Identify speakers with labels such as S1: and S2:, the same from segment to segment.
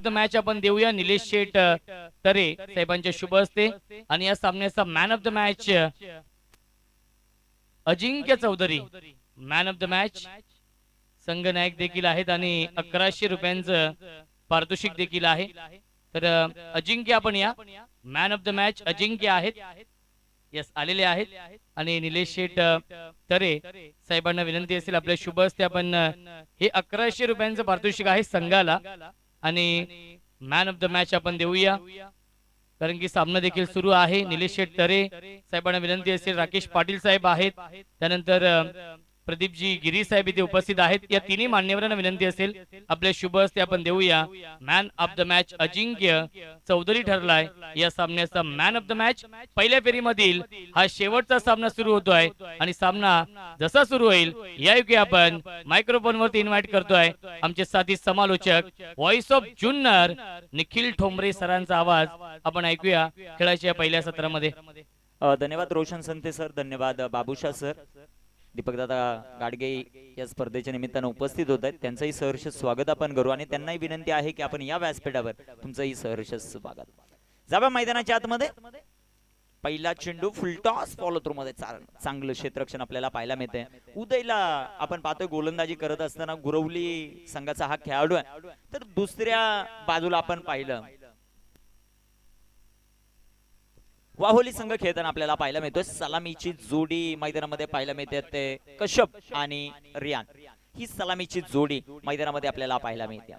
S1: The match आपण देऊया निलेश शेठ तरे साहेबांच्या शुभ हस्ते आणि या सामन्याचा man of the match Ajinkya Chaudhari man of the match संघनायक देखील आहेत आणि 1100 रुपयांचं पारितोषिक देखील आहे. तर अजिंक्य आपण या मॅन ऑफ द मॅच अजिंक्य आहेत. यस आलेले आहेत आणि निलेश शेठ तरे साहेबांना विनंती असेल आपल्या शुभ हस्ते आपण हे 1100 रुपयांचं पारितोषिक आहे संघाला आणि मॅन ऑफ द मॅच आपण देऊया कारण की सामना देखील सुरू आहे. निलेश शेठ तरे साहेबांना विनंती असेल राकेश पाटील साहेब आहेत त्यानंतर प्रदीपजी गिरी साहेब इथे उपस्थित आहेत. या तिन्ही मान्यवरांना विनंती असेल आपल्या शुभ हस्ते आपण देऊया man of the match Ajinkya Chaudhari ठरलाय या सामन्याचा मॅन ऑफ द मॅच. पहिल्या फेरीमधील हा शेवटचा सामना सुरू होतोय आणि सामना जसा सुरू होईल यायोगे आपण मायक्रोफोन वरती इन्व्हाइट करतोय आमचे साथी समालोचक व्हॉइस ऑफ जुन्नर निखिल ठोंबरे सरांचा आवाज आपण ऐकूया खेळाच्या पहिल्या सत्रामध्ये.
S2: धन्यवाद रोशन संते सर, धन्यवाद बाबूशा सर, दीपक दादा गाडगे या स्पर्धेच्या निमित्तानं उपस्थित होत आहेत. त्यांचंही सहर्ष स्वागत आपण करू आणि त्यांनाही विनंती आहे की आपण या व्यासपीठावर तुमचंही सहर्ष स्वागत. जावा मैदानाच्या आतमध्ये. पहिला चेंडू फुलटॉस फॉलो थ्रू मध्ये चांगलं क्षेत्ररक्षण आपल्याला पाहायला मिळते. उदयला आपण पाहतोय गोलंदाजी करत असताना गुरवली संघाचा हा खेळाडू आहे. तर दुसऱ्या बाजूला आपण पाहिलं वाहोली संघ खेळताना आपल्याला पाहायला मिळतोय सलामीची जोडी मैदानामध्ये पाहायला मिळते. ते कश्यप आणि रियान ही सलामीची जोडी मैदानामध्ये आपल्याला पाहायला मिळते.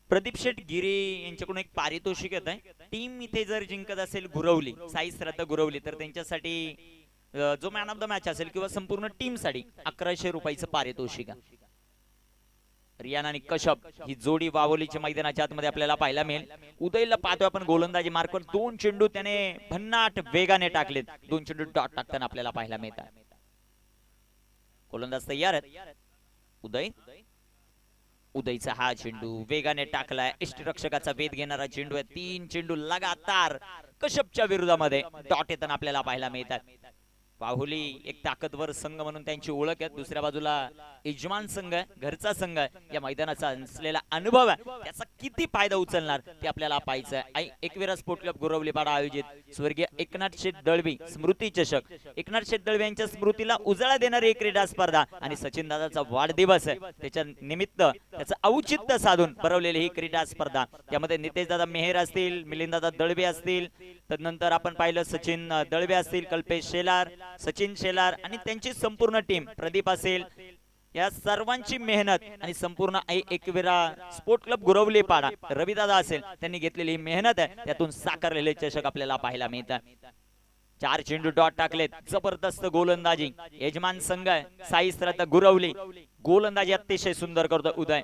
S2: प्रदीप शेठ गिरी यांच्याकडून एक पारितोषिक येत आहे. टीम इथे जर जिंकत असेल गुरवली साई श्रद्धा गुरवली तर त्यांच्यासाठी जो मॅन ऑफ द मॅच असेल किंवा संपूर्ण टीम साठी 1100 रुपयाचं पारितोषिक आहे. रियान आणि कश्यप ही जोडी वावोलीच्या मैदानाच्या आतमध्ये आपल्याला पाहायला मिळेल. उदयला पाहतोय आपण गोलंदाजी मार्कवर 2 चेंडू त्याने भन्नाट वेगाने टाकलेत. 2 चेंडू डॉट टाकताना आपल्याला पाहायला मिळतात. गोलंदाज तयार आहेत. उदयचा हा चेंडू वेगाने टाकलाय. इष्टरक्षकाचा वेध घेणारा चेंडू आहे. 3 चेंडू लगातार कश्यपच्या विरोधामध्ये डॉट येताना आपल्याला पाहायला मिळतात. वाहुली एक ताकदवर संघ म्हणून त्यांची ओळख आहे. दुसऱ्या बाजूला यजमान संघ आहे, घरचा संघ आहे. या मैदानाचा असलेला अनुभव आहे त्याचा किती फायदा उचलणार ते आपल्याला पाहायचं आहे. एकविरा स्पोर्ट क्लब गुरवलीपाडा आयोजित स्वर्गीय एकनाथ शेठ दळवी स्मृती चषक, एकनाथ शेठ दळवी यांच्या स्मृतीला उजाळा देणारी एक क्रीडा स्पर्धा आणि सचिन दादाचा वाढदिवस आहे त्याच्या निमित्त त्याचं औचित्य साधून भरवलेली ही क्रीडा स्पर्धा. त्यामध्ये नितेश दादा मेहर असतील, मिलिंद दादा दळवे असतील, तदनंतर आपण पाहिलं सचिन दळवे असतील, कल्पेश शेलार, सचिन शेलार आणि त्यांची संपूर्ण टीम, प्रदीप असेल, या सर्वांची मेहनत आणि संपूर्ण एकविरा स्पोर्ट क्लब गुरवलीपाडा रविदादा असेल त्यांनी घेतलेली मेहनत आहे त्यातून साकारलेले चषक आपल्याला पाहायला मिळतात. 4 चेंडू डॉट टाकलेत. जबरदस्त गोलंदाजी यजमान संघ आहे साई श्रद्धा गुरवली. गोलंदाजी अतिशय सुंदर करतो उदय.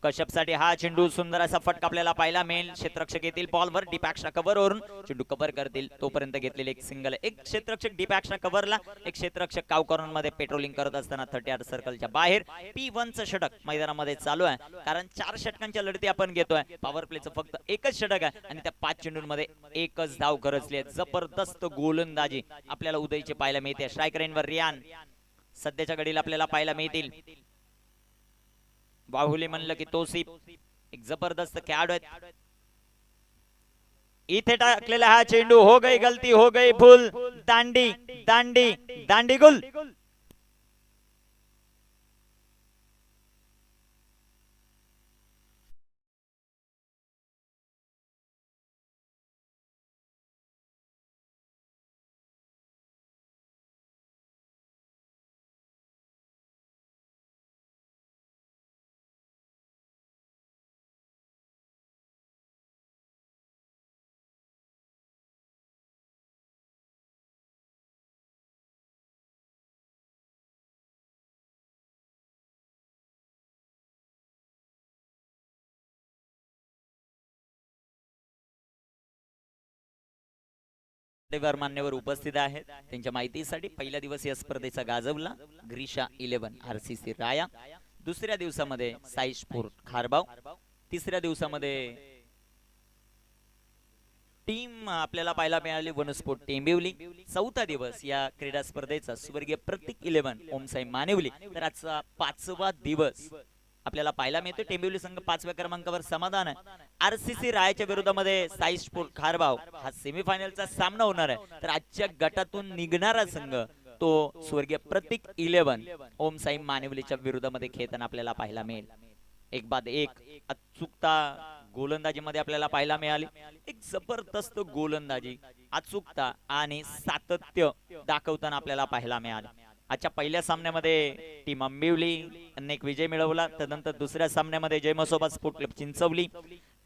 S2: कश्यप साठी हा चेंडू सुंदर असा फटका आपल्याला पाहायला मिळेल. क्षेत्ररक्षक येतील बॉलवर, डीपॅक्सच्या कव्हरवरून चेंडू कव्हर करतील तोपर्यंत घेतलेले एक सिंगल. एक क्षेत्ररक्षक डीपॅक्सच्या कव्हरला, एक क्षेत्ररक्षक काव कॉर्नर मध्ये पेट्रोलिंग करत असताना 38 सर्कलच्या बाहेर. P1चं षटक मैदानामध्ये चालू आहे कारण 4 षटकांच्या लढती आपण घेतोय. पॉवर प्लेचं फक्त एकच षटक आहे आणि त्या 5 चेंडूंमध्ये एकच धाव गरजली आहे. जबरदस्त गोलंदाजी आपल्याला उदयची पाहायला मिळते. स्ट्रायकर एंडवर रियान सध्याच्या घडीला आपल्याला पाहायला मिळतील. बाहुली म्हणलं की तोसिफ एक जबरदस्त खेळाडू आहेत. इथे टाकलेला हा चेंडू हो गई गलती, हो गई भूल, दांडी दांडी दांडी गुल. मान्यवर उपस्थित आहेत त्यांच्या माहितीसाठी. पहिल्या दिवस या स्पर्धेचा गाजवला ग्रीशा 11 RCC राया, दुसऱ्या दिवसामध्ये साई स्पोर्ट खारबाव, तिसऱ्या दिवसामध्ये टीम आपल्याला पाहायला मिळाली वनस्पोर्ट टेंबिवली. चौथा दिवस या क्रीडा स्पर्धेचा स्वर्गीय प्रतीक 11 ओमसाई मानिवली. तर आजचा 5वा दिवस आपल्याला पाहायला मिळतो. टेंबिवली संघ 5व्या क्रमांकावर समाधान आहे. आरसीसी रायच्या विरोधामध्ये साई स्पोर्ट खारबाव हा सेमीफायनलचा सामना होणार आहे. तर आजच्या गटातून निघणारा संघ तो स्वर्गीय प्रतीक 11 ओमसाई मानिवलीच्या विरोधामध्ये खेळताना आपल्याला पाहायला मिळेल. एक बाद एक अचूकता गोलंदाजीमध्ये आपल्याला पाहायला मिळाली. एक जबरदस्त गोलंदाजी, अचूकता आणि सातत्य दाखवताना आपल्याला पाहायला मिळाले. आजच्या पहिल्या सामन्यामध्ये टीम आंबिवली अनेक विजय मिळवला. त्यानंतर दुसऱ्या सामन्यामध्ये जय मसोबा स्पोर्ट क्लब चिंचवली.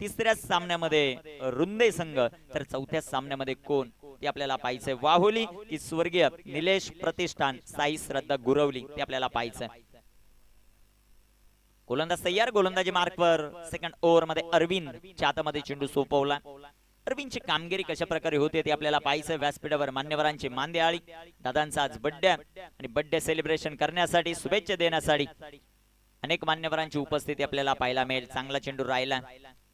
S2: तिसऱ्या सामन्यामध्ये रुंदे संघ. तर चौथ्या सामन्यामध्ये कोण ते आपल्याला पाहायचंय. वाहुली की स्वर्गीय निलेश प्रतिष्ठान साई श्रद्धा गुरवली ते आपल्याला पाहायचंय. गोलंदाज तयार. गोलंदाजी मार्कवर. सेकंड ओव्हर मध्ये अरविंद च्या हातामध्ये चेंडू सोपवला. अरविंदची कामगिरी कशा प्रकारे होते ते आपल्याला पाहायचं. व्यासपीठावर मान्यवरांची मांदियाळी. दादांचा आज बर्थडे आणि बर्थडे सेलिब्रेशन करण्यासाठी शुभेच्छा देण्यासाठी अनेक मान्यवरांची उपस्थिती आपल्याला पाहायला मिळेल. चांगला चेंडू राहिला.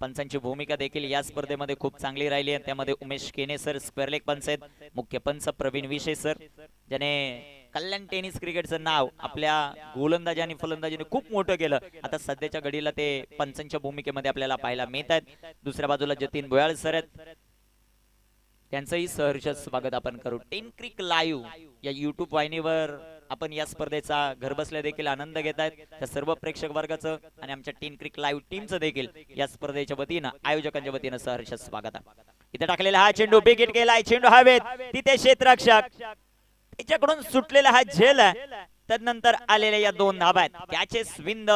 S2: पंचांची भूमिका देखील या स्पर्धेमध्ये खूप चांगली राहिली आहे. त्यामध्ये उमेश केने सर स्क्वेअर लेग पंच आहेत. मुख्य पंच प्रवीण विशे सर, ज्याने कल्याण टेनिस क्रिकेटचं नाव आपल्या गोलंदाजी आणि फलंदाजीने खूप मोठं केलं. आता सध्याच्या घडीला ते पंचांच्या भूमिकेमध्ये आपल्याला पाहायला मिळत आहेत. दुसऱ्या बाजूला जतीन भोयाळ सर आहेत. त्यांचंही सहर्ष स्वागत आपण करू. टेन क्रिक लाईव्ह या युट्यूब वाहिनीवर आपण या स्पर्धेचा घरबसल्या देखील आनंद घेत आहेत. त्या सर्व प्रेक्षक वर्गाचं आणि आमच्या टेन क्रिक लाईव्ह टीमचं देखील या स्पर्धेच्या वतीनं आयोजकांच्या वतीनं सहर्ष स्वागत आहे. इथे टाकलेला हा चेंडू बिग हिट केलाय. चेंडू हवेत. तिथे क्षेत्ररक्षक त्याच्याकडून सुटलेला हा झेल आहे. त्यानंतर आलेल्या या 2 धाबा आहेत. कॅचेस विन द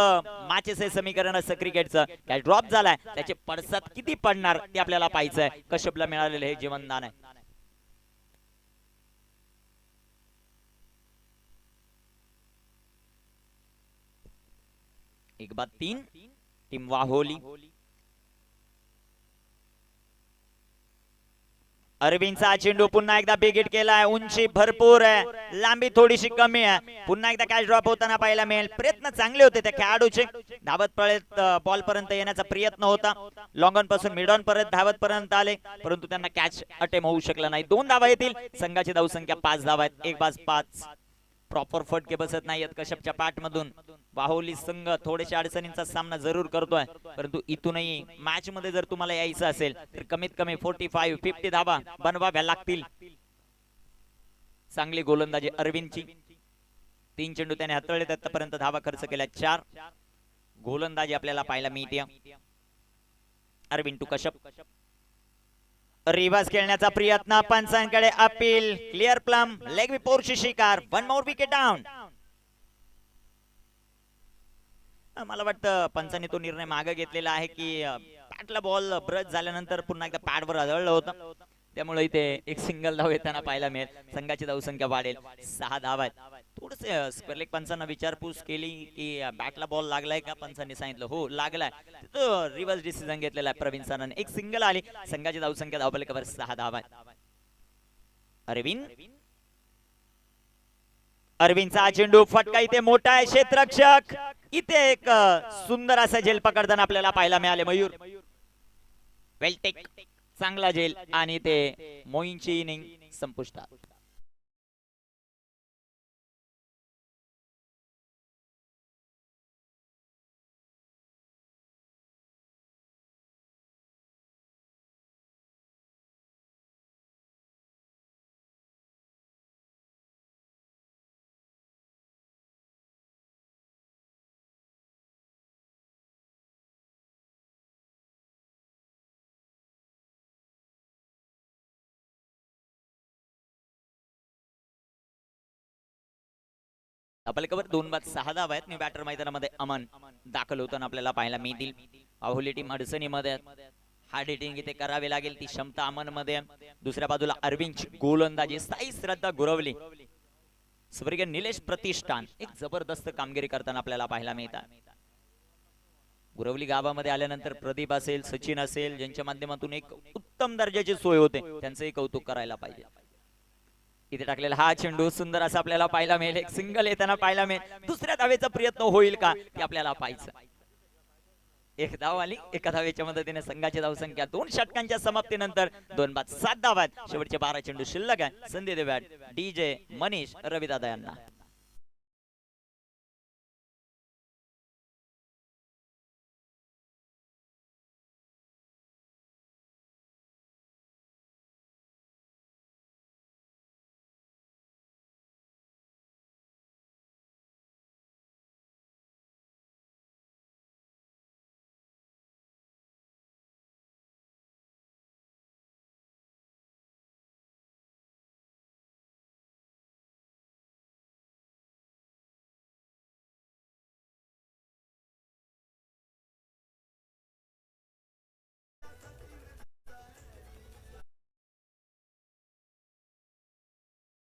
S2: मॅचेस हे समीकरण असं क्रिकेटचं. कॅच ड्रॉप झालाय. त्याचे पडसाद किती पडणार ते आपल्याला पाहायचंय. कश्यपला मिळालेलं हे जीवनदान आहे. एक बाद 3 टीम वाहोली. अरविंदचा चेंडू पुन्हा एकदा बिग हिट केलाय. उंची भरपूर आहे, लांबी थोडीशी कमी आहे. पुन्हा एकदा कॅच ड्रॉप होताना पाहायला मिळेल. प्रयत्न चांगले होते त्या खेळाडूचे. धावत पळत बॉल पर्यंत येण्याचा प्रयत्न होता. लॉंग ऑन पासून मिड ऑन पर्यंत धावत पर्यंत आले, परंतु त्यांना कॅच अटेम्प्ट होऊ शकला नाही. 2 धावा येतील. संघाची धावसंख्या 5 धावा आहेत. एक बाज 5. प्रॉपर फटके बसत नाहीयेत कश्यपच्या पाठमधून. वाहोली संघ थोडेशा अडचणींचा सामना जरूर करतोय, परंतु इथूनही मॅच मध्ये जर तुम्हाला यायचं असेल तर कमीत कमी 45-50 धावा बनवाव्या लागतील. चांगली गोलंदाजी अरविंदची. 3 चेंडू त्याने हाताळले. आतापर्यंत धावा खर्च केल्या 4. गोलंदाजी आपल्याला पाहायला मिळते. अरविंद टू कश्यप. रिव्हर्स खेळण्याचा प्रयत्न. पंचांकडे अपील. Clear plum. लेग विपोरची शिकार. 1 मोर विकेट डाऊन. मला वाटतं पंचांनी तो निर्णय मागे घेतलेला आहे की पॅडला बॉल ब्रश झाल्यानंतर पुन्हा एकदा पॅडवर आदळलं होतं, त्यामुळे इथे एक सिंगल धाव येताना पाहायला मिळेल. संघाची धावसंख्या वाढेल. 6 धावा आहेत. थोडंसं स्क्वेअर लेग पंचांना विचारपूस केली की बॅटला बॉल लागलाय का. पंचांनी सांगितलं हो लागलाय. तो रिव्हर्स डिसिजन घेतलेला आहे प्रवीण सरांनी. एक सिंगल आली. संघाची धावसंख्या धावफलकावर 6 धावा आहेत. अरविंदचा चेंडू फटका इथे मोठा आहे. क्षेत्ररक्षक इथे एक सुंदर असा झेल पकडताना आपल्याला पाहायला मिळाले. मयूर वेलटेक चांगला झेल आणि ते मोईनची इनिंग संपुष्टात. आपल्याकडे 2 बाद 6 धावा आहेत. न्यू बॅटर मैदानामध्ये अमन दाखल होताना आपल्याला पाहायला मिळतील. अहोली टीम अडचणीमध्ये. हार्ड हिटिंग इथे करावी लागेल. ती क्षमता अमन मध्ये. दुसऱ्या बाजूला अरविंद गोलंदाजी. साई श्रद्धा गुरवली. स्वर्गीय निलेश प्रतिष्ठान एक जबरदस्त कामगिरी करताना आपल्याला पाहायला मिळतात. गुरवली गावामध्ये आल्यानंतर प्रदीप असेल, सचिन असेल, ज्यांच्या माध्यमातून एक उत्तम दर्जाची सोय होते, त्यांचंही कौतुक करायला पाहिजे. इथे टाकलेला हा चेंडू सुंदर असा आपल्याला पाहायला मिळेल. एक सिंगल येताना पाहायला मिळेल. दुसऱ्या धावेचा प्रयत्न होईल का ते आपल्याला पाहायचं. एक धाव आली एका धावेच्या मदतीने संघाची धावसंख्या 2 षटकांच्या समाप्तीनंतर 2 बाद 7 धावा आहेत. शेवटचे 12 चेंडू शिल्लक आहे. संधी देऊया डीजे मनीष रविदादा यांना.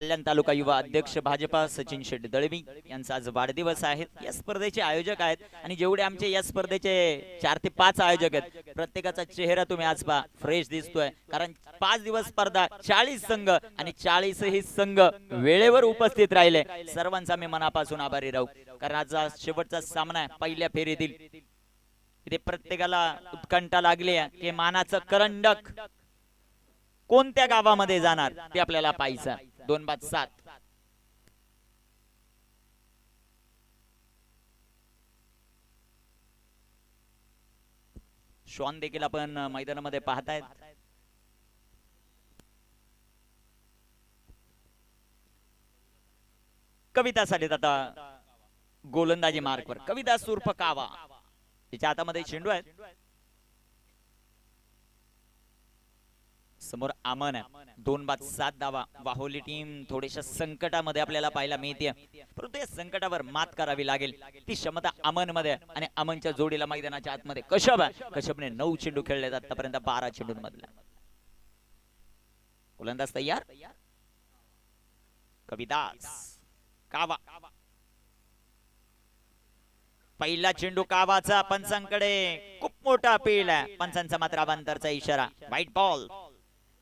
S2: कल्याण तालुका युवा अध्यक्ष भाजपा सचिन शेट्टी दळवी यांचा आज वाढदिवस आहे. या स्पर्धेचे आयोजक आहेत आणि जेवढे आमचे या स्पर्धेचे 4 ते 5 आयोजक आहेत प्रत्येकाचा चेहरा तुम्ही आज पहा फ्रेश दिसतोय. कारण 5 दिवस स्पर्धा 40 संघ आणि 40 ही संघ वेळेवर उपस्थित राहिले. सर्वांचा मी मनापासून आभारी राहू. कारण आजचा शेवटचा सामना आहे पहिल्या फेरीतील. इथे प्रत्येकाला उत्कंठा लागली आहे की मानाचं करंडक कोणत्या गावामध्ये जाणार ते आपल्याला पाहायचं. 2 बाद 7. श्वान देखील आपण मैदानामध्ये पाहतायत. कविता साठी आता गोलंदाजी मार्कवर कविता सुर्फ कावा तिच्या हातामध्ये चेंडू आहे. समोर आमन आहे. 2 बाद 7 धावा. वाहोली टीम थोड्याशा संकटामध्ये आपल्याला पाहायला मिळते परंतु या संकटावर मात करावी लागेल ती क्षमता अमन मध्ये आणि अमनच्या जोडीला मैदानाच्या आतमध्ये कशब आहे. कशबने 9 चेंडू खेळले आतापर्यंत 12 चेंडूंमधला. गोलंदाज तयार. कविदास कावा. पहिला चेंडू कावाचा. पंचांकडे खूप मोठा अपील आहे. पंचांचा मात्र अवांतरचा इशारा. White ball.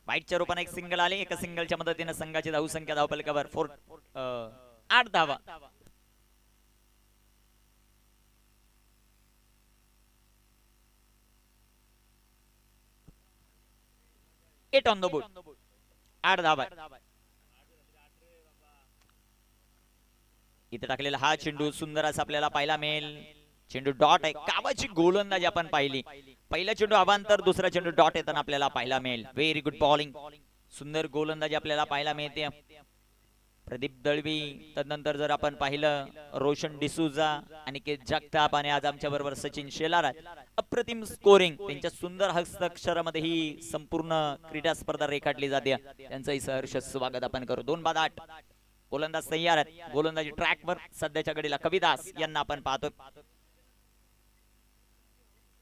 S2: व्हाईटच्या रूपाने एक सिंगल आले. एका सिंगलच्या मदतीने संघाची धावसंख्या धावफलकावर 8 धावा. Eight on the board. 8 धावा. इथे टाकलेला हा चेंडू सुंदर असा आपल्याला पाहायला मिळेल. चेंडू डॉट आहे. कावाची गोलंदाजी आपण पाहिली. पहिला चेंडू अवांतर दुसरा चेंडू डॉट येताना आपल्याला पाहायला मिळेल. Very good bowling. सुंदर गोलंदाजी आपल्याला पाहायला मिळते. प्रदीप दळवी तदनंतर जर आपण पाहिलं रोशन डिसूजा आणि के जगताप आणि आज आमच्या बरोबर सचिन शेलार. अप्रतिम स्कोरिंग. त्यांच्या सुंदर हस्ताक्षरामध्ये ही संपूर्ण क्रीडा स्पर्धा रेखाटली जाते. त्यांचंही सहर्ष स्वागत आपण करू. 2 बाद 8. गोलंदाज तयार आहेत. गोलंदाजी ट्रॅकवर सध्याच्या घडीला कविदास यांना आपण पाहतो.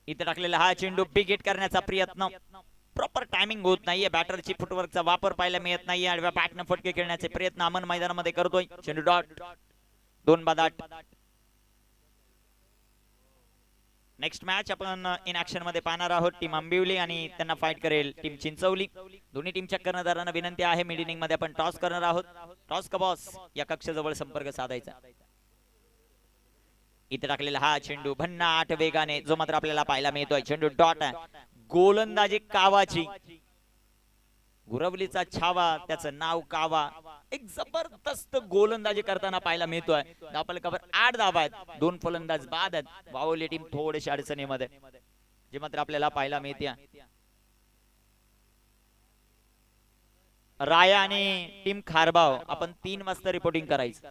S2: इथे टाकलेला हा चेंडू बिग हिट करण्याचा प्रयत्न. प्रॉपर टायमिंग होत नाहीये. बॅटरची फुटवर्कचा वापर पाहायला मिळत नाहीये. आडव्या बॅटने फटके खेळण्याचे प्रयत्न अमन मैदानामध्ये करतोय. चेंडू डॉट. 2 बाद 8. नेक्स्ट मॅच आपण इन ऍक्शन मध्ये पाहणार आहोत. टीम आंबिवली आणि त्यांना फाईट करेल टीम चिंचवली. दोन्ही टीमच्या कर्णधारांना विनंती आहे मिड इनिंग मध्ये आपण टॉस करणार आहोत. टॉस का बॉस या कक्षाजवळ संपर्क साधायचा. इथे टाकलेला हा चेंडू भन्नाट वेगाने जो मात्र आपल्याला पाहायला मिळतोय. चेंडू डॉट आहे. गोलंदाजी कावाची. गुरवलीचा छावा त्याचं नाव कावा. एक जबरदस्त गोलंदाजी करताना पाहायला मिळतोय. धावफलकावर 8 धावा आहेत. 2 फलंदाज बाद आहेत. वावली टीम थोडेशी अडचणीमध्ये जे मात्र आपल्याला पाहायला मिळते. राया आणि टीम खारबाव आपण 3 वाजता रिपोर्टिंग करायचं.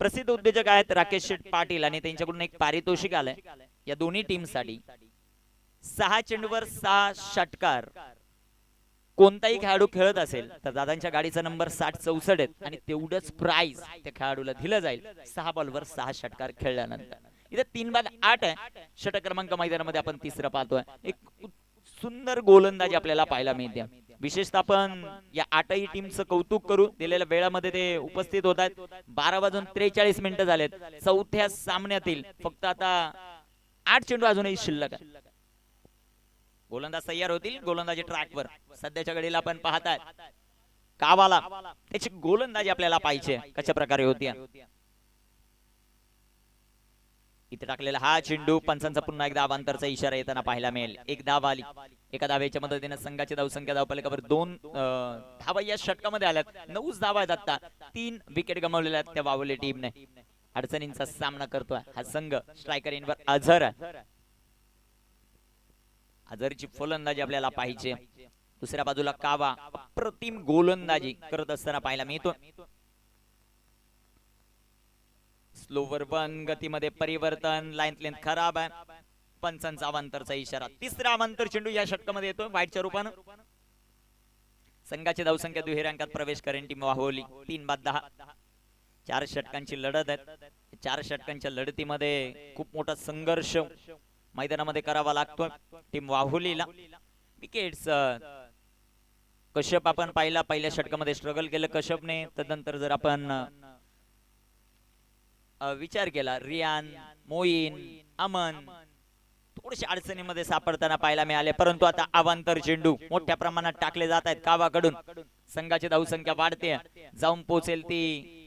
S2: प्रसिद्ध उद्योजक आहेत राकेश शेठ पाटील आणि त्यांच्याकडून एक पारितोषिक आलंय या दोन्ही टीम साठी. 6 चेंडूवर 6 षटकार. कोणताही खेळाडू खेळत असेल तर दादांच्या गाडीचा नंबर 6064 आहे आणि तेवढंच प्राइज त्या खेळाडूला दिलं जाईल 6 बॉलवर 6 षटकार खेळल्यानंतर. इथे 3 बाद 8 आहे. षटक क्रमांक मैदानामध्ये आपण तिसरा पाहतोय. एक सुंदर गोलंदाजी आपल्याला पाहायला मिळते. विशेषतः आपण या 8ही टीमचं कौतुक करू. दिलेल्या वेळामध्ये ते उपस्थित होत आहेत. 12:43 झालेत. चौथ्या सामन्यातील फक्त आता 8 चेंडू अजूनही शिल्लक आहे. गोलंदाज तयार होतील गोलंदाजी ट्रॅकवर. सध्याच्या घडीला आपण पाहताय कावाला त्याची गोलंदाजी आपल्याला पाहिजे कशा प्रकारे होती. इथे टाकलेला हा चेंडू पंचांचा पुन्हा एकदा अवांतरचा इशारा येताना पाहायला मिळेल. एक धाव आली. एका धावेच्या मदतीने संघाची धावसंख्या धावफलकावर 2 धावा या षटकामध्ये आल्यात. 9 धावा आहेत आता. 3 विकेट गमावलेल्या आहेत त्या वावले टीमने. अडचणींचा सामना करतोय हा संघ. स्ट्रायकर इनवर अझर. अझरची फलंदाजी आपल्याला पाहिजे. दुसऱ्या बाजूला कावा अप्रतिम गोलंदाजी करत असताना पाहायला मिळतो. स्लोवर वन गतीमध्ये परिवर्तन. लाईन लेंथ खराब आहे. पंचांचा अवांतरचा इशारा. तिसरा अवांतर चेंडू या षटकामध्ये येतो वाईटच्या रूपानं. संघाची धावसंख्या दुहेरी प्रवेश करेन टीम वाहुली. 3-10. 4 षटकांची लढत आहे. 4 षटकांच्या लढतीमध्ये खूप मोठा संघर्ष मैदानामध्ये करावा लागतो टीम वाहुलीला. विकेट्स कश्यप आपण पाहिला. पहिल्या षटकामध्ये स्ट्रगल केलं कश्यपने. तदनंतर जर आपण विचार केला रियान, मोईन, अमन थोडेसे अडचणीमध्ये सापडताना पाहायला मिळाले. परंतु आता अवांतर चेंडू मोठ्या प्रमाणात टाकले जात आहेत कावाकडून. संघाची धावसंख्या वाढते. जाऊन पोहोचेल ती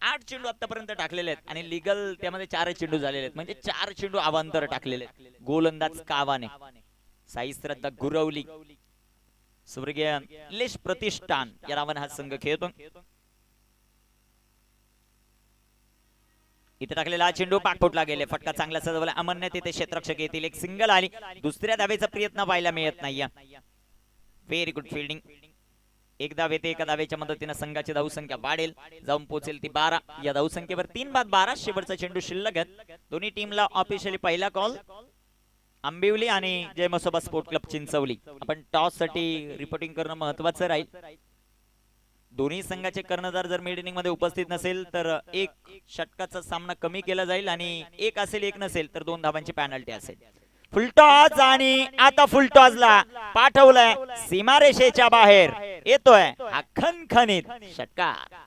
S2: 8 चेंडू आतापर्यंत टाकलेले आहेत आणि लीगल त्यामध्ये 4 चेंडू झालेले आहेत. म्हणजे 4 चेंडू अवांतर टाकलेले आहेत गोलंदाज कावाने. साई श्रद्धा गुरवली स्वर्गीय लेश प्रतिष्ठान या नावाने हा संघ खेळतो. इथे टाकलेला चेंडू पाठपोटला गेले. फटका चांगला सजवला अमनने. तिथे क्षेत्ररक्षक येतील. एक सिंगल आली. दुसऱ्या धावेचा प्रयत्न पाहायला मिळत नाही. Very good fielding. एक धाव येते. एका धावेच्या मदतीने संघाची धावसंख्या वाढेल. जाऊन पोहोचेल ती 12. या धावसंख्येवर 3-12 शेवटचा चेंडू शिल्लक आहे. दोन्ही टीमला ऑफिशियली पहिला कॉल. आंबिवली आणि जय मसोबा स्पोर्ट क्लब चिंचवली. आपण टॉस साठी रिपोर्टिंग करणं महत्वाचं राहील. दोन्ही संघाचे कर्णधार जर मिड इनिंग मध्ये उपस्थित नसेल तर एक षटकाचा सामना कमी केला जाईल आणि एक असेल एक नसेल तर 2 धावांची पेनल्टी असेल. फुलटॉस आणि आता फुलटॉसला पाठवलंय सीमारेषेच्या बाहेर. येतोय हा खणखणीत षटकार.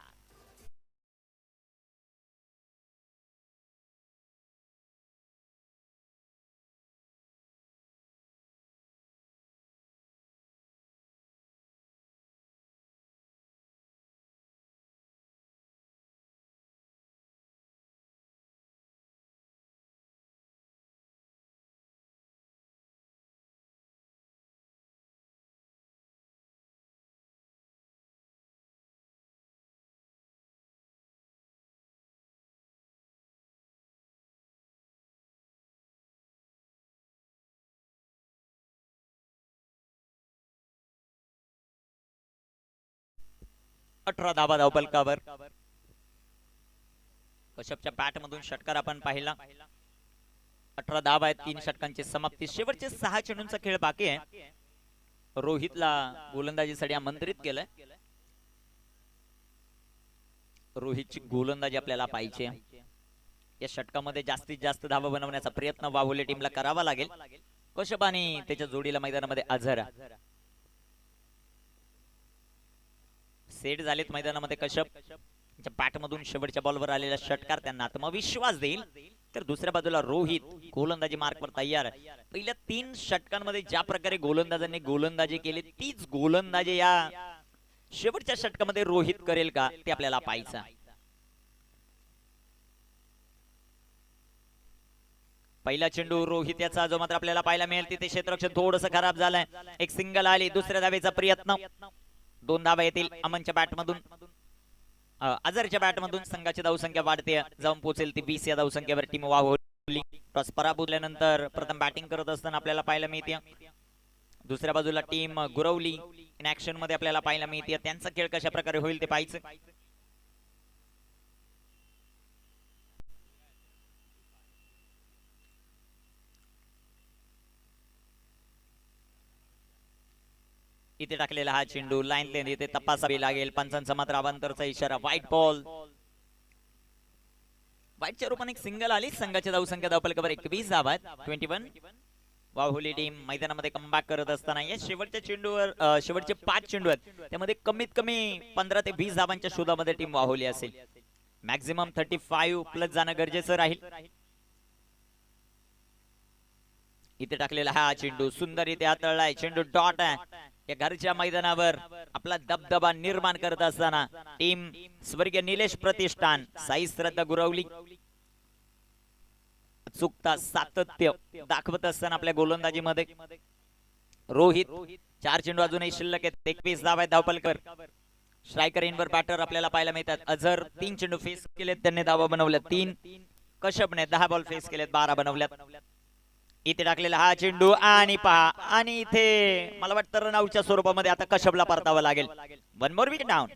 S2: अठरा धावा धावफलकावर. कश्यपच्या बॅट मधून षटकार आपण पाहिला. 18 धावा आहेत. 3 षटकांची समाप्ती. शेवटचे 6 चेंडूंचा खेळ बाकी आहे. रोहितला गोलंदाजीसाठी आमंत्रित केलंय. रोहितची गोलंदाजी आपल्याला पाहिजे. या षटकामध्ये जास्तीत जास्त धावा बनवण्याचा प्रयत्न वाहुले टीमला करावा लागेल. कश्यप आणि त्याच्या जोडीला मैदानामध्ये अझर सेट झालेत मैदानामध्ये. कश्यप बॅट मधून शेवटच्या बॉलवर आलेला षटकार त्यांना आत्मविश्वास देईल. तर दुसऱ्या बाजूला रोहित गोलंदाजी मार्कवर तयार. पहिल्या 3 षटकांमध्ये ज्या प्रकारे गोलंदाजांनी गोलंदाजी केली तीच गोलंदाजी या शेवटच्या षटकामध्ये रोहित करेल का ते आपल्याला पाहायचं. पहिला चेंडू रोहित याचा जो मात्र आपल्याला पाहायला मिळेल. तिथे क्षेत्ररक्षक थोडंसं खराब झालंय. एक सिंगल आली. दुसऱ्या धावेचा प्रयत्न. 2 धावा येतील अमनच्या बॅट मधून. अझरच्या बॅट मधून. संघाची धावसंख्या वाढते. जाऊन पोहोचेल ती 20 या धावसंख्येवर टीम वाहुली. टॉस पराभूतल्यानंतर प्रथम बॅटिंग करत असताना आपल्याला पाहायला मिळते. दुसऱ्या बाजूला टीम गुरवली इन ऍक्शन मध्ये आपल्याला पाहायला मिळते. त्यांचा खेळ कशा प्रकारे होईल ते पाहायचं. इथे टाकलेला हा चेंडू लाईन लेन इथे तपासावी लागेल. पंचांचा मात्र अवांतरचा इशारा. White ball. व्हाईटच्या रूपाने एक सिंगल आली. संघाची धावसंख्या धावफलकावर 21 धावा आहेत. 21. वाहुली टीम मैदानामध्ये कमबॅक करत असताना या शेवटच्या चेंडूवर शेवटचे 5 चेंडू आहेत त्यामध्ये कमीत कमी 15 ते 20 धावांच्या शोधामध्ये टीम वाहुली असेल. मॅक्झिमम 35 प्लस जाणं गरजेचं राहील. इथे टाकलेला हा चेंडू सुंदर इथे हाताळलाय. चेंडू डॉट आहे. या घरच्या मैदानावर आपला दबदबा निर्माण करत असताना टीम स्वर्गीय निलेश प्रतिष्ठान साई श्रद्धा गुरवली चुकता सातत्य दाखवत असताना आपल्या गोलंदाजीमध्ये रोहित 4 चेंडू अजूनही शिल्लक आहेत. 21 धावा आहेत धावपलकर. स्ट्रायकर इनवर बॅटर आपल्याला पाहायला मिळतात. अझर 3 चेंडू फेस केलेत, त्यांनी धावा बनवल्यात 3. कश्यपने 10 बॉल फेस केलेत, 12 बनवल्यात. इथे टाकलेला हा चेंडू आणि पहा आणि इथे मला वाटतं रनआउटच्या स्वरूपामध्ये आता कश्यपला परतावं लागेल. One more wicket down.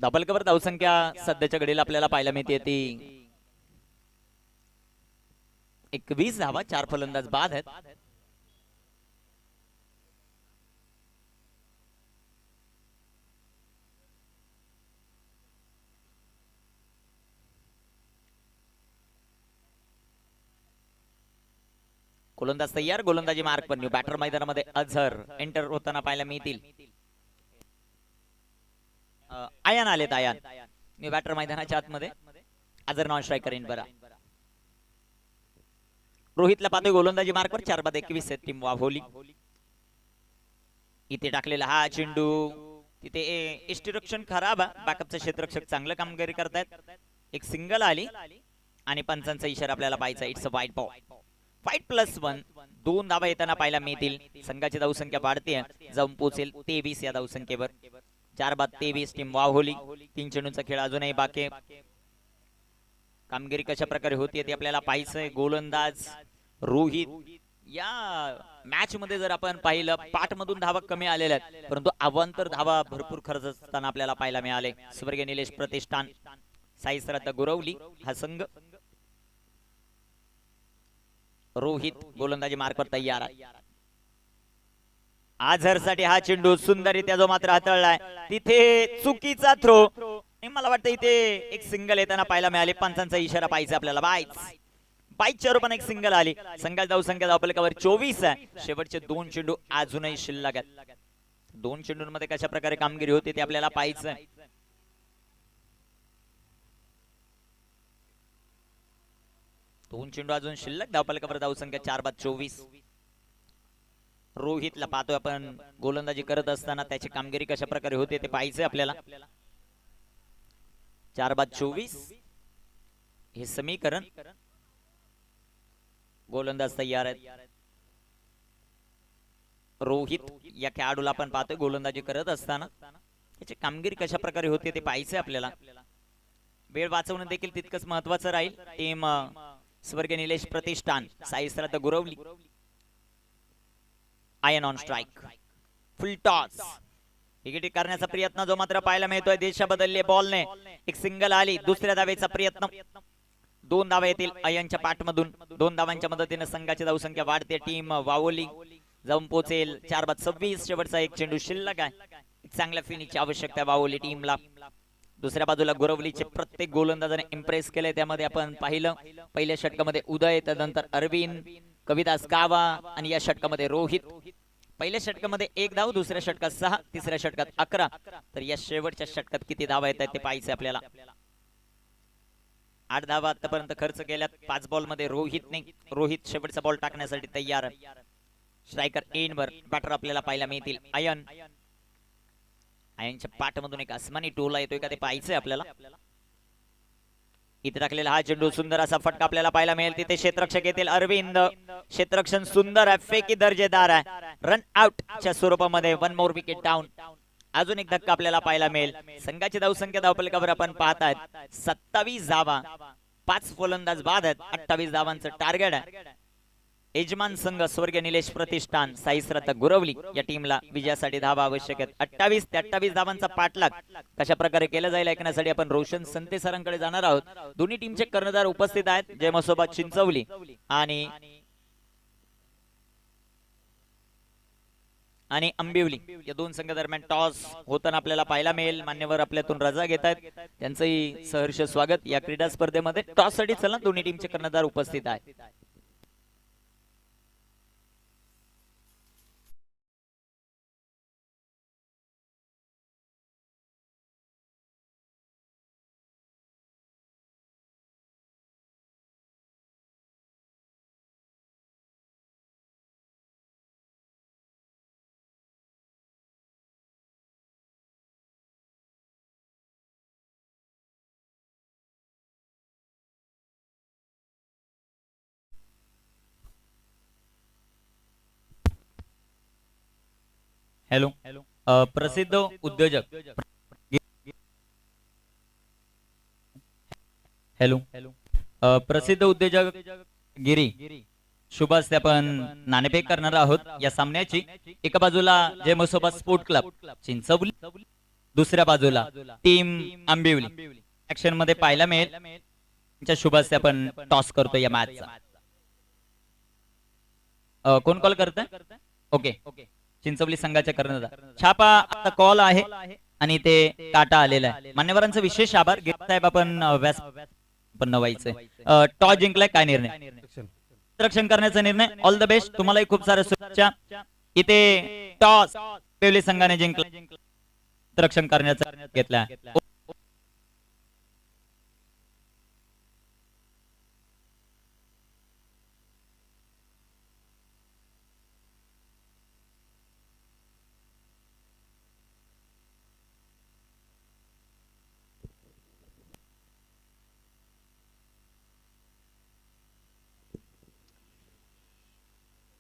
S2: Double cover धावसंख्या सध्याच्या घडीला आपल्याला पाहायला मिळते ती 21 धावा. 4 फलंदाज बाद आहेत. गोलंदाज तयार. गोलंदाजी मार्क पण न्यू बॅटर मैदानामध्ये अझर एंटर होताना पाहायला मिळतील. आयन आलेत. आयन न्यू बॅटर मैदानाच्या आतमध्ये. अझर नॉन स्ट्रायकर इन बरा. रोहितला पाहतोय गोलंदाजी मार्कवर. 4 बाद 21 आहेत टीम वाघोली. इथे टाकलेला हा चेंडू तिथे इष्टरक्षण खराब आहे. बॅकअपचे क्षेत्ररक्षक चांगलं कामगिरी करतायत. एक सिंगल आली आणि पंचांचा इशारा आपल्याला पाहायचा. इट्स अ वाईट बॉल. 5+1 2 धावा येताना पाहायला मिळतील. संघाची धावसंख्या वाढते, जाऊन पोहोचेल 23 या धावसंख्येवर. 4 बाद 23 टीम वाघोली. 3 चेंडूंचा खेळ अजूनही बाकी. कामगिरी कशा प्रकारे होती ते आपल्याला पाहायचंय. गोलंदाज रोहित या मॅच मध्ये जर आपण पाहिलं पाठ मधून धावा कमी आलेल्या आहेत, परंतु अवांतर धावा भरपूर खर्च असताना आपल्याला पाहायला मिळाले. स्वर्गीय निलेश प्रतिष्ठान साई श्रद्धा गुरवली हा संघ. रोहित गोलंदाजी मार्कवर तयार आहे. आझरसाठी हा चेंडू सुंदररित्या जो मात्र हाताळलाय तिथे चुकीचा थ्रो. मला वाटतं इथे एक सिंगल येताना पाहायला मिळाले. पंचांचा इशारा पाहिजे आपल्याला. बाईकच्या रूपाने एक सिंगल आली. संघाची धावसंख्या धावपलकावर 24 आहे. शेवटचे 2 चेंडू अजूनही शिल्लक आहेत. 2 चेंडूंमध्ये कशा प्रकारे कामगिरी होती ते आपल्याला पाहायचं. 2 चेंडू अजून शिल्लक. धावपलकावर धावसंख्या 4 बाद 24. रोहितला पाहतोय आपण गोलंदाजी करत असताना त्याची कामगिरी कशा प्रकारे होते ते पाहायचंय आपल्याला. 4 बाद 24 हे समीकरण. गोलंदाज तयार आहेत. रोहित या खेळाडूला आपण पाहतोय गोलंदाजी करत असताना त्याची कामगिरी कशा प्रकारे होते ते पाहायचंय आपल्याला. वेळ वाचवणं देखील तितकंच महत्वाचं राहील. टीम स्वर्गीय Nilesh Pratishthan Sai Shraddha Guravli. Ayan on strike. Full toss. Wicket करण्याचा प्रयत्न जो मात्र पाहायला मिळतोय. दिशा बदलली बॉलने. एक सिंगल आली. दुसऱ्या धावेचा प्रयत्न. 2 धावा येतील आयनच्या पाठमधून. 2 धावांच्या मदतीने संघाची धावसंख्या वाढते. टीम वावोली जाऊन पोहोचेल 4 बाद 26. शेवटचा एक चेंडू शिल्लक आहे. चांगल्या फिनिशची आवश्यकता वावोली टीमला. दुसऱ्या बाजूला गुरवलीचे प्रत्येक गोलंदाजाने इम्प्रेस केले. त्यामध्ये आपण पाहिलं पहिल्या षटकामध्ये उदय, त्यानंतर अरविंद, कविदास गावा आणि या षटकामध्ये रोहित. पहिल्या षटकामध्ये 1 धाव, दुसऱ्या षटकात 6, तिसऱ्या षटकात 11. तर या शेवटच्या षटकात किती धावा येत आहेत ते पाहायचे आपल्याला. 8 धावा आतापर्यंत खर्च केल्यात 5 बॉल मध्ये रोहितने. रोहित शेवटचा बॉल टाकण्यासाठी तयार. स्ट्रायकर एन वर बॅटर आपल्याला पाहायला मिळतील. आयन. आयनच्या पाठमधून एक आसमानी टोला येतोय का ते पाहायचंय आपल्याला. इथे टाकलेला हा चेंडू सुंदर असा फटका आपल्याला पाहायला मिळेल. तिथे क्षेत्ररक्षक येतील अरविंद. क्षेत्ररक्षण सुंदर आहे. फेकी दर्जेदार आहे. रन आउट च्या स्वरूपामध्ये. 1 मोर विकेट डाऊन. अजून एक धक्का आपल्याला पाहायला मिळेल. संघाची धावसंख्या धावपलकावर आपण पाहतायत 27 धावा 5 फलंदाज बाद आहेत. 28 धावांचं टार्गेट आहे. यजमान संघ स्वर्गीय निलेश प्रतिष्ठान साईश्रता गुरवली या टीमला विजयासाठी धावा आवश्यक आहेत. 28 ते 28 धावांचा पाठलाग कशा प्रकारे केला जाईल ऐकण्यासाठी आपण रोशन संते सरांकडे जाणार आहोत. दोन्ही टीमचे कर्णधार उपस्थित आहेत. जय मसोबा चिंचवली आणि अंबिवली या दोन संघ दरम्यान टॉस होताना आपल्याला पाहायला मिळेल. मान्यवर आपल्यातून रजा घेत आहेत, त्यांचंही सहर्ष स्वागत या क्रीडा स्पर्धेमध्ये. टॉस साठी चला दोन्ही टीमचे कर्णधार उपस्थित आहेत.
S3: हॅलो, प्रसिद्ध उद्योजक हॅलो, प्रसिद्ध उद्योजक गिरी शुभ हस्ते आपण नाणेफेक करणार आहोत या सामन्याची. एका बाजूला जय मसोबा स्पोर्ट क्लब चिंचवली, दुसऱ्या बाजूला टीम आंबिवली. ऍक्शन मध्ये पाहायला मिळेल. त्यांच्या शुभ हस्ते आपण टॉस करतो या मॅचचा. कोण कॉल करतंय? ओके, चिंचवली संघाच्या कर्णधार छापा आता कॉल आहे आणि ते काटा आलेला आहे. मान्यवरांचा विशेष आभार. गिरी साहेब आपण व्यास पण नवायचंय. टॉस जिंकलाय, काय निर्णय? रक्षण करण्याचा निर्णय. ऑल द बेस्ट, तुम्हालाही खूप साऱ्या शुभेच्छा. इथे टॉस आंबिवली संघाने जिंकला, रक्षण करण्याचा घेतला.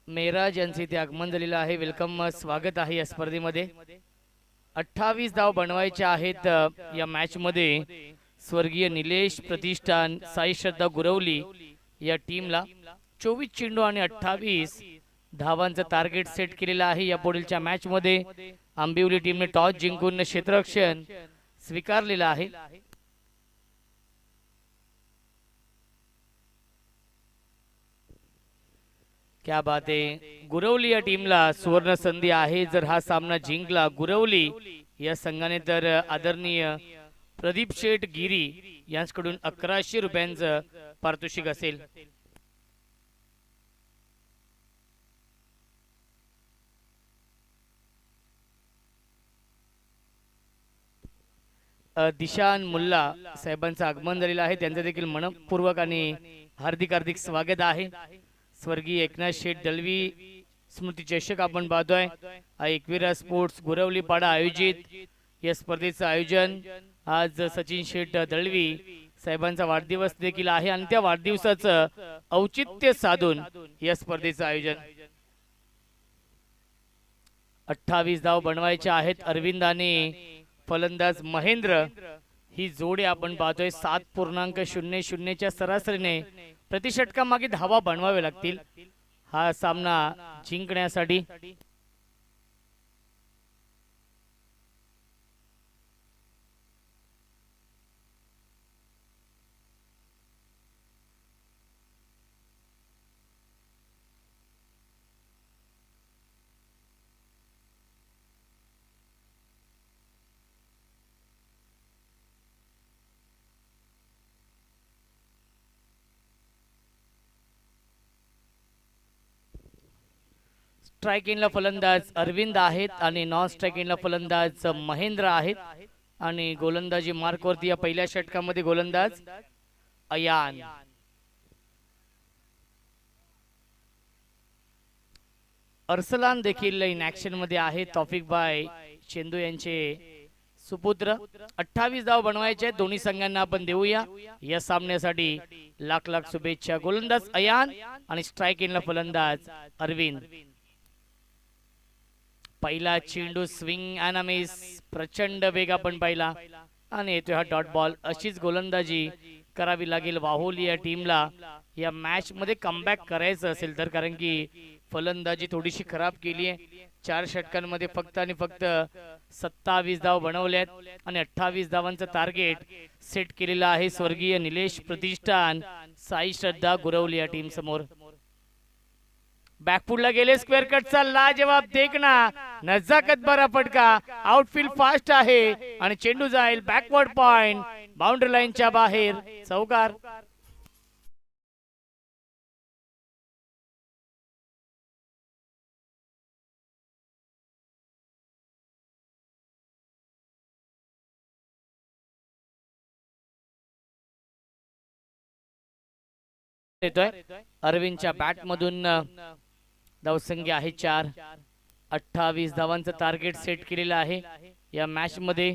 S1: मेराज यांचे इथे आगमन झालेलं आहे. वेलकम, स्वागत आहे या स्पर्धेमध्ये. 28 धाव बनवायचे आहेत या मॅच मध्ये. स्वर्गीय निलेश प्रतिष्ठान साई श्रद्धा गुरवली या टीमला 24 चेंडू आणि 28 धावांचं टार्गेट सेट केलेलं आहे. या पुढीलच्या मॅच मध्ये आंबिवली टीमने टॉस जिंकून क्षेत्ररक्षण स्वीकारलेलं आहे. क्या बात आहे. गुरवली या टीमला सुवर्ण संधी आहे. जर हा सामना जिंकला गुरवली या संघाने तर आदरणीय प्रदीप शेठ गिरी यांच्याकडून 1100 रुपयांचं पारितोषिक असेल. दिशान मुल्ला साहेबांचं आगमन झालेलं आहे. त्यांचं देखील मनपूर्वक आणि हार्दिक हार्दिक स्वागत आहे. स्वर्गीय एकनाथ शेठ दळवी स्मृती चषक आपण पाहतोय. एकविरा स्पोर्ट्स गुरवली पाडा आयोजित या स्पर्धेचं आयोजन. आज सचिन शेठ दळवी साहेबांचा वाढदिवस देखील आहे आणि त्या वाढदिवसाचं औचित्य साधून या स्पर्धेचं आयोजन. 28 धाव बनवायचे आहेत. अरविंद आणि फलंदाज महेंद्र ही जोडी आपण पाहतोय. 7.00 च्या सरासरीने प्रति षटकामागे धावा बनवावे लागतील हा सामना जिंकण्यासाठी. स्ट्राइक इनला फलंदाज अरविंद आहेत आणि नॉन स्ट्राइक इनला फलंदाज महेंद्र आहेत आणि गोलंदाजी मार्कवरती या पहिल्या षटकामध्ये गोलंदाज अयान. अर्सलान देखील इन ऍक्शन मध्ये आहे. तौफिक भाई चेंदू यांचे सुपुत्र. 28 धाव बनवायचे आहेत दोन्ही संघांना. आपण देऊया या सामन्यासाठी लाख लाख शुभेच्छा. गोलंदाज अयान आणि स्ट्राइक इनला फलंदाज अरविंद. पहिला चेंडू स्विंग अँड मिस, प्रचंड वेग आपण पाहिला आणि येतोय हा डॉट बॉल. अशीच गोलंदाजी करावी लागेल वाहोली या टीमला या मॅच मध्ये कमबॅक करायचं असेल तर, कारण की फलंदाजी थोडीशी खराब केली आहे. 4 षटकांमध्ये फक्त आणि फक्त 27 धाव बनवल्यात आणि 28 धावांचं टार्गेट सेट केलेलं आहे स्वर्गीय निलेश प्रतिष्ठान साई श्रद्धा गुरवली या टीम समोर. बॅकफुटला गेले, स्क्वेअर कटचा लाजवाब देखना, नजाकत भरा फटका, आउटफील्ड फास्ट आहे आणि चेंडू जाईल बॅकवर्ड पॉइंट, बाउंड्री लाईनच्या बाहेर, चौकार. येतोय अरविंदच्या बॅट मधून धावसंख्या आहे 4. 28 धावांचं टार्गेट सेट केलेलं आहे या मॅच मध्ये.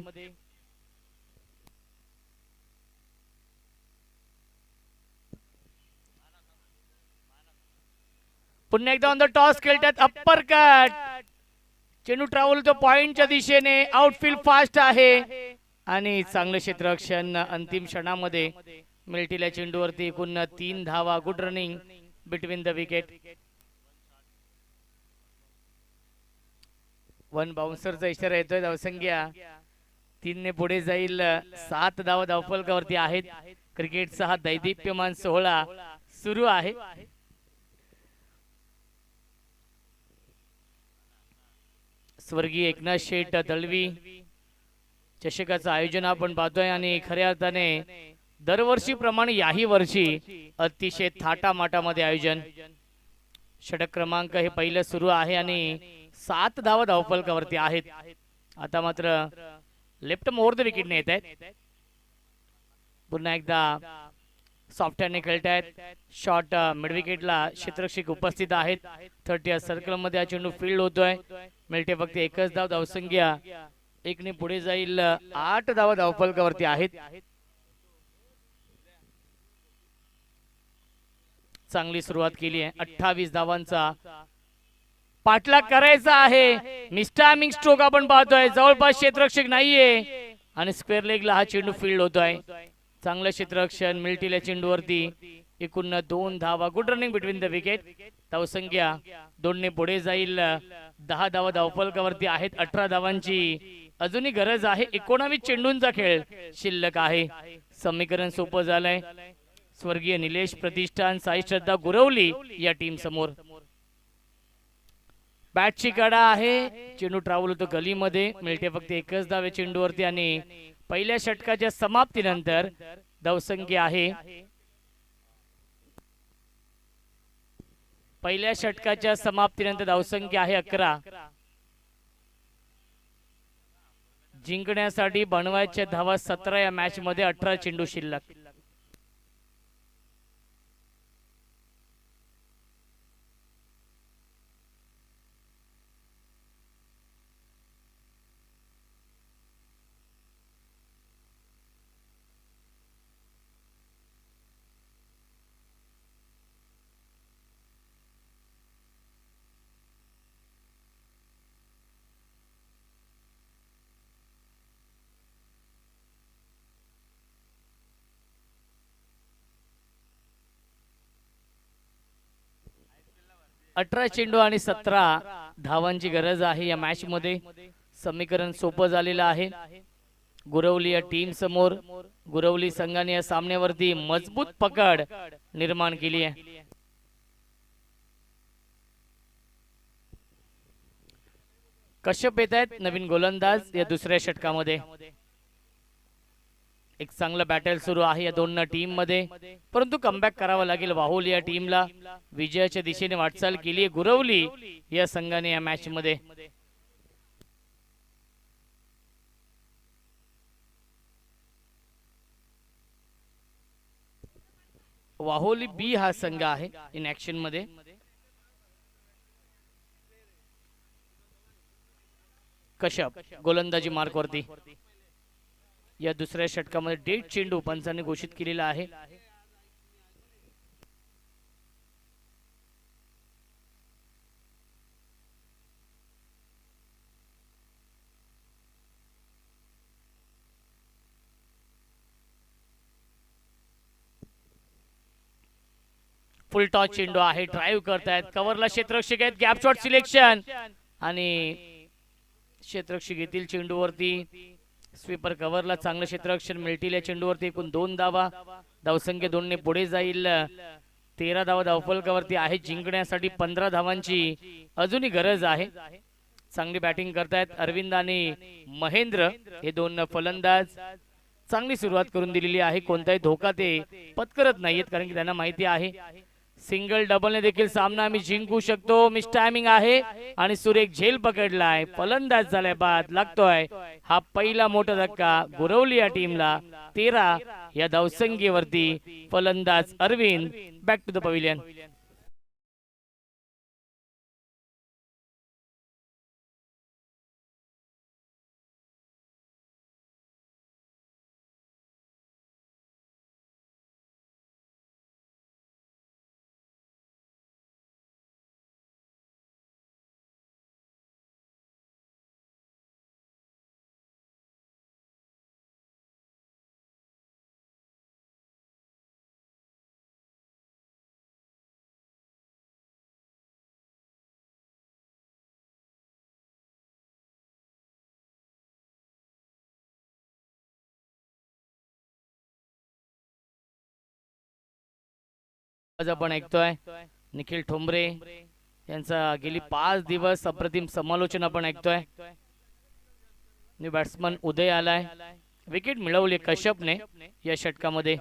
S1: पुन्हा एकदा ऑन द टॉस खेळतात, अप्पर कट, चेंडू ट्रॅव्हल तो पॉइंटच्या दिशेने, आउटफील्ड फास्ट आहे आणि चांगलं क्षेत्ररक्षण अंतिम क्षणामध्ये मिल्टीला चेंडूवरती एकूण 3 धावा. Good running between the wicket. 1 बाउन्सरचा इशारा येतोय. धावसंख्या 3 ने पुढे जाईल. 7 धावा धावफलकावरती आहेत. क्रिकेटचा हा दैदिप्यमान सोहळा सुरू आहे. स्वर्गीय एकनाथ शेठ दळवी चषकाचं आयोजन आपण पाहतोय आणि खऱ्या अर्थाने दरवर्षीप्रमाणे याही वर्षी अतिशय थाटामाटामध्ये आयोजन. षटक क्रमांक हे पहिलं सुरू आहे आणि 7 धावा धावफलकावरती आहेत. आता मात्र लेफ्ट मोर द विकेटने येत आहेत. पुन्हा एकदा सॉफ्ट हँडने खेळतायत. शॉट मिड विकेटला क्षेत्ररक्षक उपस्थित आहेत. 30 सर्कल मध्ये हा चेंडू फील्ड होतोय. मिळते फक्त एकच धाव. धावसंख्या 1 ने पुढे जाईल. 8 धावा धावफलकावरती आहेत. चांगली सुरुवात केली आहे. 28 धावांचा पाठलाग करायचा आहे. मिस्टायमिंग स्ट्रोक आपण पाहतोय. जवळपास क्षेत्ररक्षक नाहीये आणि स्क्वेअर लेगला हा चेंडू फील्ड होतोय. चांगलं क्षेत्ररक्षण मिल्टीला चेंडूवरती. एकूण 2 धावा. Good running between the wicket. धावसंख्या 2 ने पुढे जाईल. 10 धावा धावफलकावरती आहेत. 18 धावांची अजूनही गरज आहे. 19 चेंडूंचा खेळ शिल्लक आहे. समीकरण सोपं झालंय. स्वर्गीय निलेश प्रतिष्ठान साई श्रद्धा गुरवली या टीम समोर. बॅटची कडा आहे. चेंडू ट्रॅव्हल होतो गलीमध्ये. मिळते फक्त एकच धाव चेंडूवरती आणि पहिल्या षटकाच्या समाप्तीनंतर धावसंख्या आहे. पहिल्या षटकाच्या समाप्तीनंतर धावसंख्या आहे 11. जिंकण्यासाठी बनवायच्या धावा 17 या मॅच मध्ये. 18 चेंडू शिल्लक. अठरा चेंडू आणि 17 धावांची गरज आहे या मॅच मध्ये. समीकरण सोपं झालेलं आहे. गुरवली या टीम समोर. गुरवली संघाने या सामन्यावरती मजबूत पकड निर्माण केली आहे. कश्यप येत आहेत नवीन गोलंदाज या दुसऱ्या षटकामध्ये. एक चांगलं बॅटल सुरू आहे या दोन टीम मध्ये, परंतु कमबॅक करावं लागेल वाहोली या टीमला. विजयाच्या दिशेने वाटचाल केली आहे गुरवली या संघाने या मॅच मध्ये. वाहोली बी हा संघ आहे इन ऍक्शन मध्ये. कश्यप गोलंदाजी मार्क वरती. या दुसऱ्या षटकामध्ये डेट चेंडू पंचांनी घोषित केलेला आहे. फुल टॉस चेंडू आहे, ड्राईव्ह करतायत, कव्हरला क्षेत्ररक्षक आहेत, गॅप शॉट सिलेक्शन आणि क्षेत्ररक्षक येथील चेंडूवरती स्वीपर कव्हरला चांगलं क्षेत्ररक्षण मिळतील. या चेंडूवरती एकूण 2 धावा, धावसंख्या 2 ने पुढे जाईल. 13 धावा धावफलकावरती आहे. जिंकण्यासाठी 15 धावांची अजूनही गरज आहे. चांगली बॅटिंग करतायत अरविंद आणि महेंद्र हे 2 फलंदाज. चांगली सुरुवात करून दिलेली आहे, कोणताही धोका ते पत्करत नाहीयेत कारण की त्यांना माहिती आहे सिंगल डबलने देखील सामना आम्ही जिंकू शकतो. मिस टायमिंग आहे आणि सुरेख झेल पकडलाय, फलंदाज झालाय, बाद लागतोय. हा पहिला मोठा धक्का गुरवली या टीमला. 13 या धावसंख्येवरती फलंदाज Arvind. Back to the pavilion. आज आपण ऐकतोय निखिल ठोंबरे यांचा गेली 5 दिवस अप्रतिम समालोचन आपण ऐकतोय. न्यू बॅट्समन उदय आलाय, विकेट मिळवली कश्यपने या षटकामध्ये.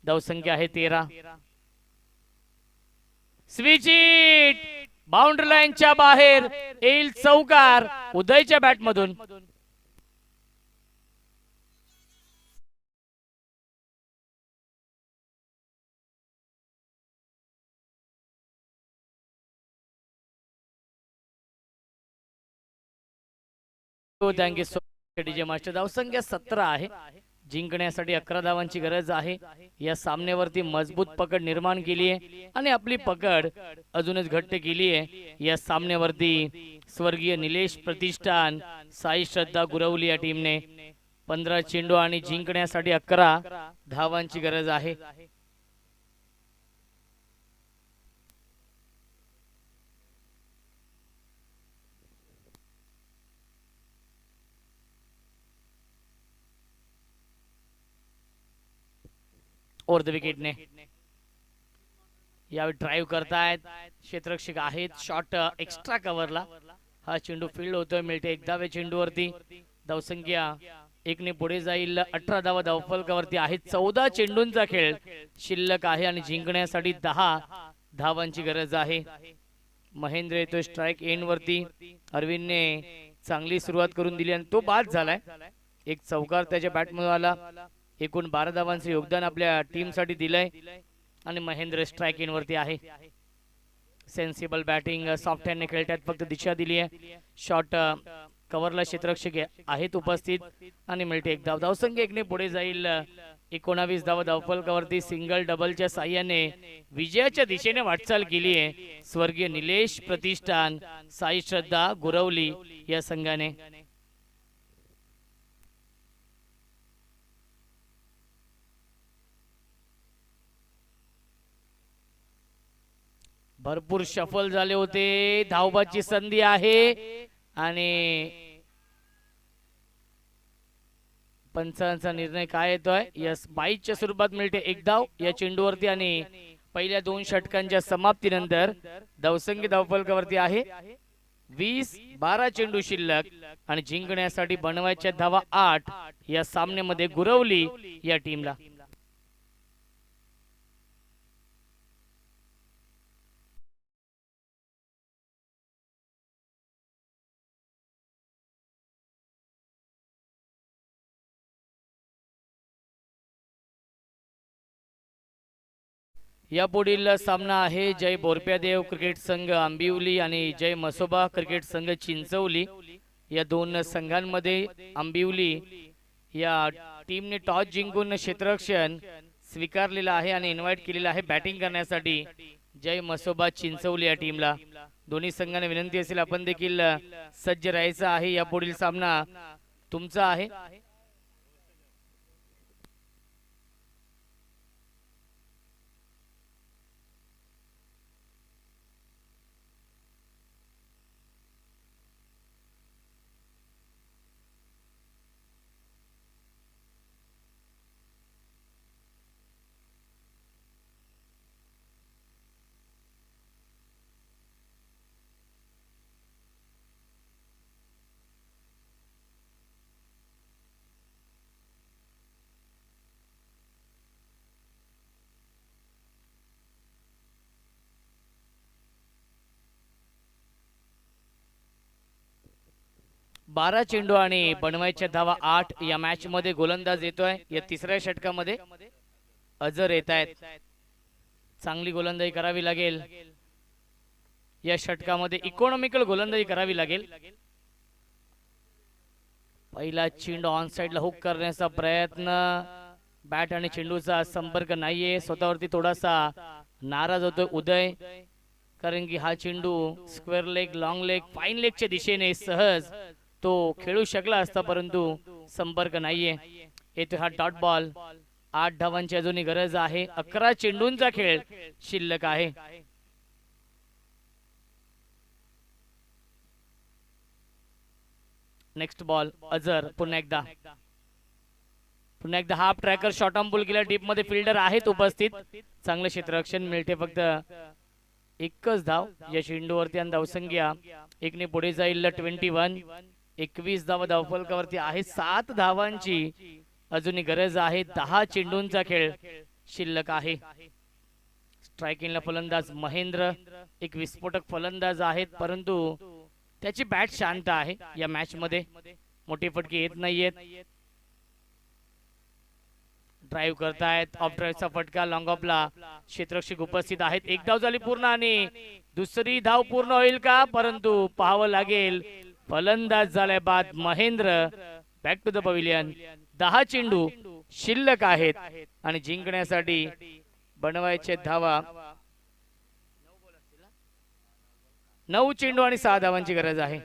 S1: धावसंख्या आहे 13. स्विच हिट, बाउंड्री लाईनच्या बाहेर येईल चौकार उदयच्या बॅट मधून. Thank you so much DJ master. धावसंख्या 17 आहे. जिंकण्यासाठी 11 धावांची गरज आहे. या सामन्यावरती मजबूत पकड निर्माण केली आहे आणि आपली पकड अजूनच घट्ट केली आहे. या सामन्यावरती स्वर्गीय निलेश प्रतिष्ठान, साई श्रद्धा गुरवली या टीमने. 15 चेंडू आणि जिंकण्यासाठी 11 धावांची गरज आहे. ओव्हर द विकेटने यावेळी ड्राईव्ह करतायत, क्षेत्ररक्षक आहेत, शॉट एक्स्ट्रा कव्हरला. हा चेंडू फील्ड होतोय, मिळते 1 धावे चेंडूवरती. धावसंख्या 1 ने पुढे जाईल. 18 धावा धावफलकावरती आहेत. 14 चेंडूंचा खेळ शिल्लक आहे आणि जिंकण्यासाठी 10 धावांची गरज आहे. महेंद्र येतोय स्ट्राइक एंड वरती. अरविंदने चांगली सुरुवात करून दिली आणि तो बाद झालाय. एक चौकार त्याच्या बॅटमधून आला. एकूण 12 धावांचं योगदान आपल्या टीम साठी दिलंय आणि महेंद्र स्ट्राइक इन वरती आहे. सेन्सिबल बॅटिंग, सॉफ्ट हँडने खेळतात, फक्त दिशा दिली आहे. शॉट कव्हरला क्षेत्ररक्षक आहेत उपस्थित आणि मिळते 1 धाव. धावसंख्या 1 ने पुढे जाईल. 19 धावा धावफलकावरती. सिंगल डबलच्या साह्याने विजयाच्या दिशेने वाटचाल केली आहे स्वर्गीय निलेश प्रतिष्ठान, साई श्रद्धा गुरवली या संघाने. भरपूर शफल झाले होते. धावबाची संधी आहे आणि पंचांचा निर्णय काय येतोय. यस, 22च्या स्वरूपात मिळते 1 धाव या चेंडूवरती आणि पहिल्या 2 षटकांच्या समाप्तीनंतर धावसंख्या धावफलकावरती आहे 20. 12 चेंडू शिल्लक आणि जिंकण्यासाठी बनवायच्या धावा 8 या सामन्यामध्ये गुरवली या टीमला. या पुढील सामना आहे जय बोरप्यादेव क्रिकेट संघ आंबिवली आणि जय मसोबा क्रिकेट संघ चिंचवली. या 2 संघांमध्ये आंबिवली या टीमने टॉस जिंकून क्षेत्ररक्षण स्वीकारलेला आहे आणि इन्व्हाइट केलेला आहे बॅटिंग करण्यासाठी जय मसोबा चिंचवली या टीमला. दोन्ही संघांना विनंती असेल आपण देखील सज्ज राहायचं आहे. या पुढील सामना तुमचा आहे. 12 चेंडू आणि बनवायच्या धावा 8 या मॅच मध्ये गोलंदाज येतोय या तिसऱ्या षटकामध्ये अजर येत आहेत. चांगली गोलंदाजी करावी लागेल या षटकामध्ये, इकॉनॉमिकल गोलंदाजी करावी लागेल. पहिला चेंडू ऑन साइडला हुक करण्याचा प्रयत्न, बॅट आणि चेंडूचा संपर्क नाहीये. स्वतःवरती थोडासा नाराज होतोय उदय, कारण की हा चेंडू square leg, long leg, fine लेगच्या दिशेने सहज तो खेळू शकला असता, परंतु संपर्क नाहीये. येतो हा डॉट बॉल. 8 धावांची अजूनही गरज आहे. 11 चेंडूंचा खेळ शिल्लक आहे. नेक्स्ट बॉल अजर. पुन्हा एकदा half tracker short on ball केला. डीप मध्ये फिल्डर आहेत उपस्थित. चांगलं क्षेत्ररक्षण मिळते. फक्त एकच धाव या चेंडूवरती आणि धावसंख्या एकने पुढे जाईल 21. 21 धावा धावफलकावरती आहे. 7 धावांची अजूनही गरज आहे. 10 चेंडूंचा खेळ शिल्लक आहे. स्ट्रायकिंगला फलंदाज महेंद्र एक विस्फोटक फलंदाज आहेत, परंतु त्याची बॅट शांत आहे. या मॅच मध्ये मोठी फटके येत नाहीयेत. ड्राईव्ह करतायत. ऑफ ड्राईव्हचा फटका लॉंग ऑफला क्षेत्ररक्षक उपस्थित आहेत. एक धाव झाली पूर्ण आणि दुसरी धाव पूर्ण होईल का, परंतु पाहावं लागेल. फलंदाज झालाय बाद Mahendra. Back to the pavilion. 10 चेंडू शिल्लक आहेत आणि जिंकण्यासाठी बनवायचे धावा 9 चेंडू आणि 6 धावांची गरज आहे.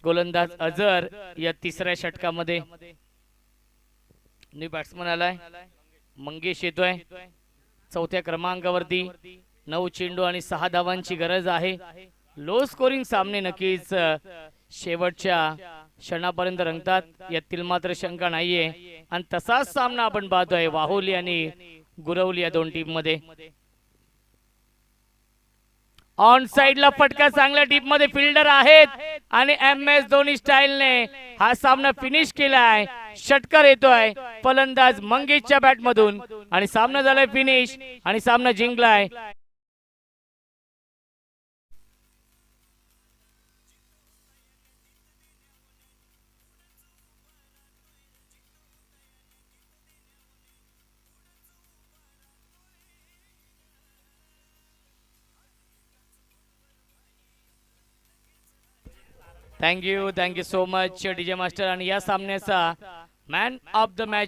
S1: गोलंदाज अजर या तिसऱ्या षटकामध्ये. न्यू बॅट्समन आलाय मंगेश येतोय. 4थ्या क्रमांकावरती. 9 चेंडू आणि 6 धावांची गरज आहे. लो स्कोरिंग सामने नक्कीच शेवटच्या क्षणापर्यंत रंगतात, यातील मात्र शंका नाहीये. आणि तसाच सामना आपण पाहतोय वाहोली आणि गुरवली या दोन टीम मध्ये. ऑन साइडला फटका, चांगल्या डीप मध्ये फिल्डर आहेत आणि MS धोनी स्टाईलने हा सामना फिनिश केलाय. षटकार येतोय फलंदाज मंगेशच्या बॅट मधून आणि सामना झालाय फिनिश आणि सामना जिंकलाय. Thank you so much DJ master. आणि या सामन्याचा मॅन ऑफ द मॅच